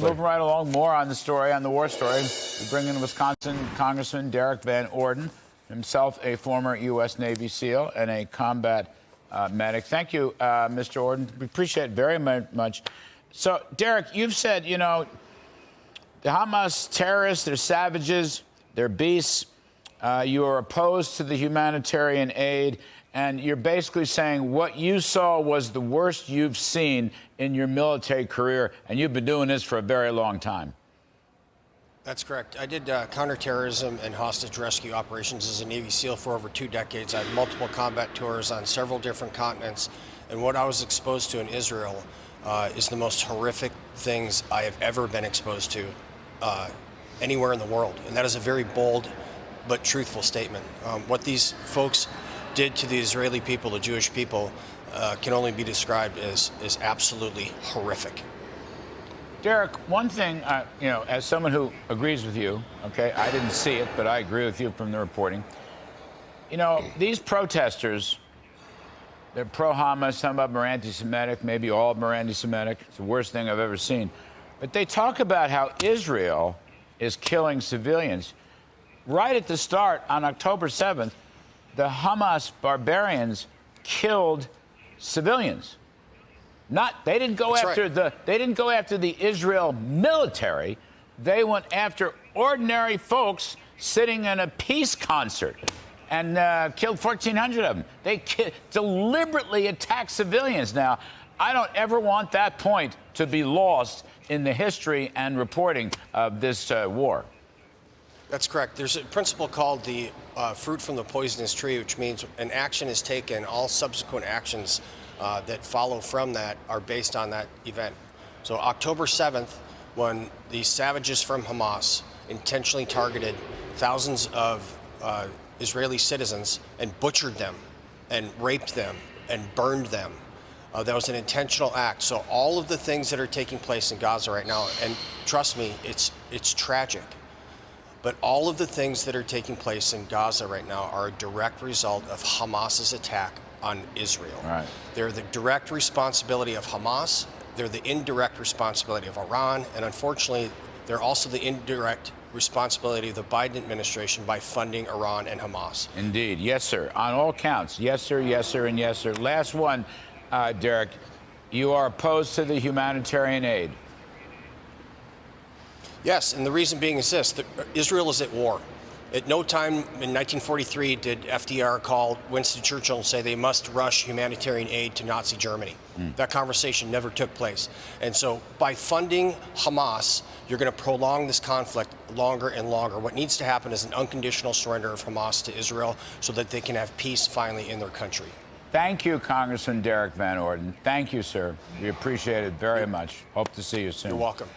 Moving right along, more on the story, on the war story. We bring in Wisconsin Congressman Derrick Van Orden, himself a former U.S. Navy SEAL and a combat medic. Thank you, Mr. Orden. We appreciate it very much. So, Derrick, you've said, you know, the Hamas terrorists, they're savages, they're beasts. You are opposed to the humanitarian aid, and you're basically saying what you saw was the worst you've seen in your military career, and you've been doing this for a very long time. That's correct. I did counterterrorism and hostage rescue operations as a Navy SEAL for over 2 decades. I had multiple combat tours on several different continents, and what I was exposed to in Israel is the most horrific things I have ever been exposed to anywhere in the world. And that is a very bold but truthful statement. What these folks did to the Israeli people, the Jewish people, can only be described as absolutely horrific. Derrick, one thing, you know, as someone who agrees with you, okay, I didn't see it, but I agree with you from the reporting. You know, these protesters, they're pro-Hamas, some of them are anti-Semitic, maybe all of them are anti-Semitic. It's the worst thing I've ever seen. But they talk about how Israel is killing civilians. Right at the start, on October 7th, the Hamas barbarians killed civilians. They didn't go after the Israel military. They went after ordinary folks sitting in a peace concert and killed 1,400 of them. They deliberately attacked civilians. Now, I don't ever want that point to be lost in the history and reporting of this war. That's correct. There's a principle called the fruit from the poisonous tree, which means an action is taken, all subsequent actions that follow from that are based on that event. So October 7th, when the savages from Hamas intentionally targeted thousands of Israeli citizens and butchered them and raped them and burned them, that was an intentional act. So all of the things that are taking place in Gaza right now, and trust me, it's tragic, but all of the things that are taking place in Gaza right now are a direct result of Hamas's attack on Israel. Right. They're the direct responsibility of Hamas. They're the indirect responsibility of Iran. And unfortunately, they're also the indirect responsibility of the Biden administration by funding Iran and Hamas. Indeed. Yes, sir. On all counts. Yes, sir, yes, sir, and yes, sir. Last one, Derrick. You are opposed to the humanitarian aid. Yes, and the reason being is this, that Israel is at war. At no time in 1943 did FDR call Winston Churchill and say they must rush humanitarian aid to Nazi Germany. That conversation never took place. And so by funding Hamas, you're going to prolong this conflict longer and longer. What needs to happen is an unconditional surrender of Hamas to Israel so that they can have peace finally in their country. Thank you, Congressman Derrick Van Orden. Thank you, sir. We appreciate it very much. Hope to see you soon. You're welcome.